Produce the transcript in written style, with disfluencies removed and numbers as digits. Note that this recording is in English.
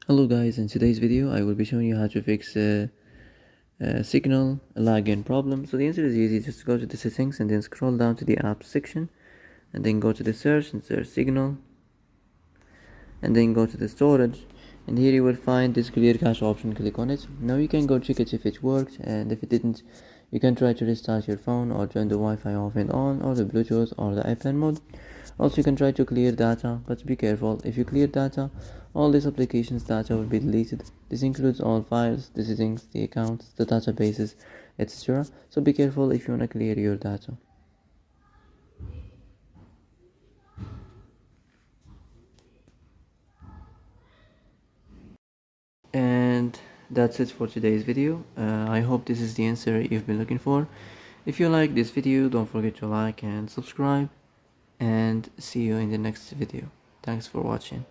Hello guys, in today's video I will be showing you how to fix a signal lag in problem. So the answer is easy. Just go to the settings and then scroll down to the apps section and then go to the search and search signal and then go to the storage, and here you will find this clear cache option. Click on it. Now you can go check it if it worked, and if it didn't you can try to restart your phone or turn the Wi-Fi off and on, or the Bluetooth or the airplane mode. Also you can try to clear data, but be careful. If you clear data, all these applications data will be deleted. This includes all files, the settings, the accounts, the databases, etc. So be careful if you want to clear your data. And that's it for today's video. I hope this is the answer you've been looking for. If you like this video, don't forget to like and subscribe, and see you in the next video. Thanks for watching.